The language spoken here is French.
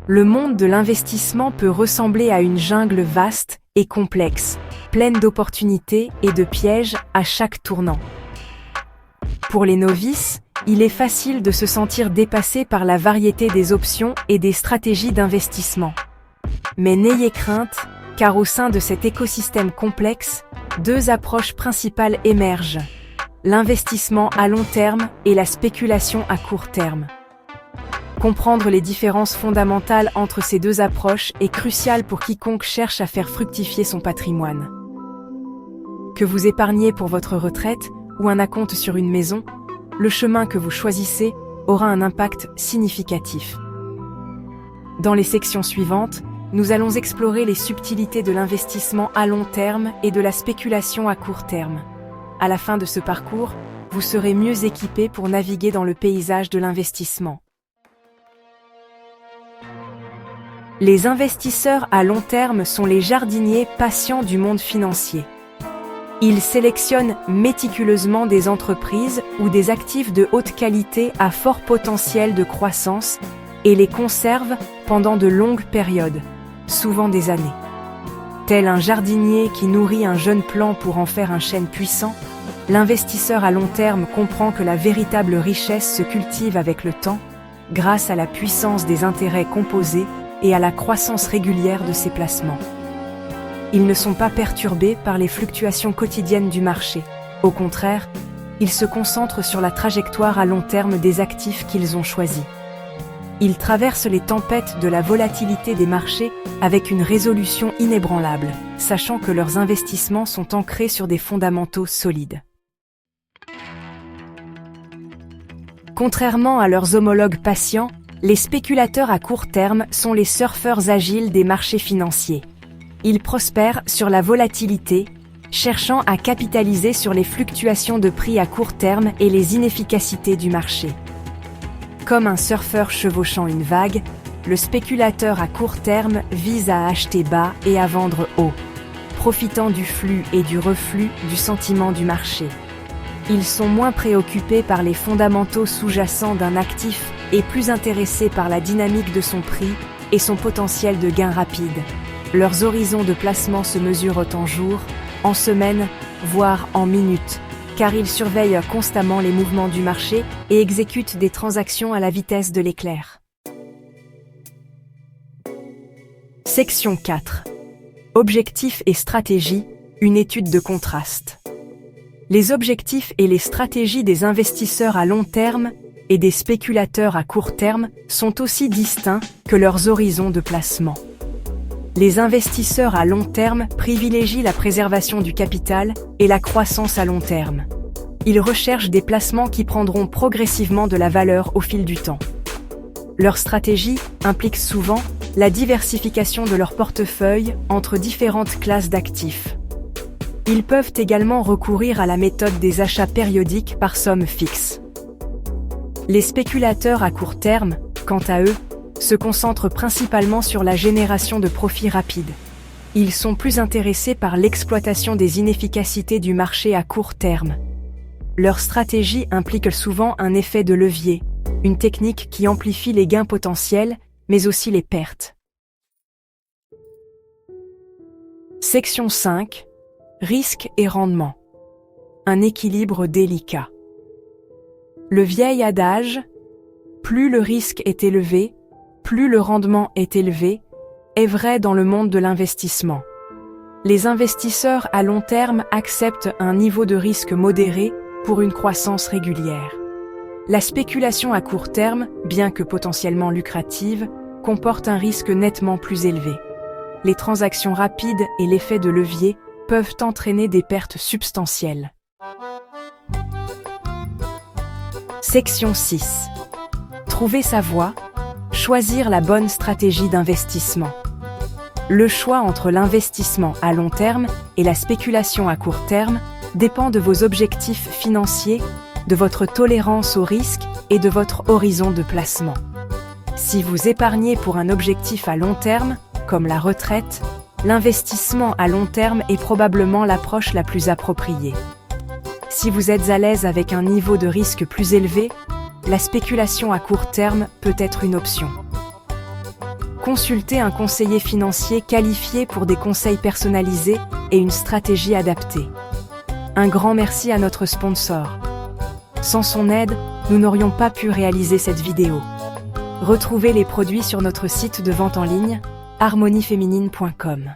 Le monde de l'investissement peut ressembler à une jungle vaste et complexe, pleine d'opportunités et de pièges à chaque tournant. Pour les novices, il est facile de se sentir dépassé par la variété des options et des stratégies d'investissement. Mais n'ayez crainte, car au sein de cet écosystème complexe, deux approches principales émergent: l'investissement à long terme et la spéculation à court terme. Comprendre les différences fondamentales entre ces deux approches est crucial pour quiconque cherche à faire fructifier son patrimoine. Que vous épargniez pour votre retraite ou un acompte sur une maison, le chemin que vous choisissez aura un impact significatif. Dans les sections suivantes, nous allons explorer les subtilités de l'investissement à long terme et de la spéculation à court terme. À la fin de ce parcours, vous serez mieux équipé pour naviguer dans le paysage de l'investissement. Les investisseurs à long terme sont les jardiniers patients du monde financier. Ils sélectionnent méticuleusement des entreprises ou des actifs de haute qualité à fort potentiel de croissance et les conservent pendant de longues périodes, souvent des années. Tel un jardinier qui nourrit un jeune plant pour en faire un chêne puissant, l'investisseur à long terme comprend que la véritable richesse se cultive avec le temps, grâce à la puissance des intérêts composés et à la croissance régulière de ses placements. Ils ne sont pas perturbés par les fluctuations quotidiennes du marché. Au contraire, ils se concentrent sur la trajectoire à long terme des actifs qu'ils ont choisis. Ils traversent les tempêtes de la volatilité des marchés avec une résolution inébranlable, sachant que leurs investissements sont ancrés sur des fondamentaux solides. Contrairement à leurs homologues patients, les spéculateurs à court terme sont les surfeurs agiles des marchés financiers. Ils prospèrent sur la volatilité, cherchant à capitaliser sur les fluctuations de prix à court terme et les inefficacités du marché. Comme un surfeur chevauchant une vague, le spéculateur à court terme vise à acheter bas et à vendre haut, profitant du flux et du reflux du sentiment du marché. Ils sont moins préoccupés par les fondamentaux sous-jacents d'un actif et plus intéressés par la dynamique de son prix et son potentiel de gain rapide. Leurs horizons de placement se mesurent en jours, en semaines, voire en minutes, car ils surveillent constamment les mouvements du marché et exécutent des transactions à la vitesse de l'éclair. Section 4. Objectifs et stratégies, une étude de contraste. Les objectifs et les stratégies des investisseurs à long terme et des spéculateurs à court terme sont aussi distincts que leurs horizons de placement. Les investisseurs à long terme privilégient la préservation du capital et la croissance à long terme. Ils recherchent des placements qui prendront progressivement de la valeur au fil du temps. Leur stratégie implique souvent la diversification de leur portefeuille entre différentes classes d'actifs. Ils peuvent également recourir à la méthode des achats périodiques par somme fixe. Les spéculateurs à court terme, quant à eux, se concentrent principalement sur la génération de profits rapides. Ils sont plus intéressés par l'exploitation des inefficacités du marché à court terme. Leur stratégie implique souvent un effet de levier, une technique qui amplifie les gains potentiels, mais aussi les pertes. Section 5. Risque et rendement. Un équilibre délicat. Le vieil adage « Plus le risque est élevé, plus le rendement est élevé » est vrai dans le monde de l'investissement. Les investisseurs à long terme acceptent un niveau de risque modéré pour une croissance régulière. La spéculation à court terme, bien que potentiellement lucrative, comporte un risque nettement plus élevé. Les transactions rapides et l'effet de levier peuvent entraîner des pertes substantielles. Section 6. Trouver sa voie, choisir la bonne stratégie d'investissement. Le choix entre l'investissement à long terme et la spéculation à court terme dépend de vos objectifs financiers, de votre tolérance au risque et de votre horizon de placement. Si vous épargnez pour un objectif à long terme, comme la retraite, l'investissement à long terme est probablement l'approche la plus appropriée. Si vous êtes à l'aise avec un niveau de risque plus élevé, la spéculation à court terme peut être une option. Consultez un conseiller financier qualifié pour des conseils personnalisés et une stratégie adaptée. Un grand merci à notre sponsor. Sans son aide, nous n'aurions pas pu réaliser cette vidéo. Retrouvez les produits sur notre site de vente en ligne, harmonieféminine.com.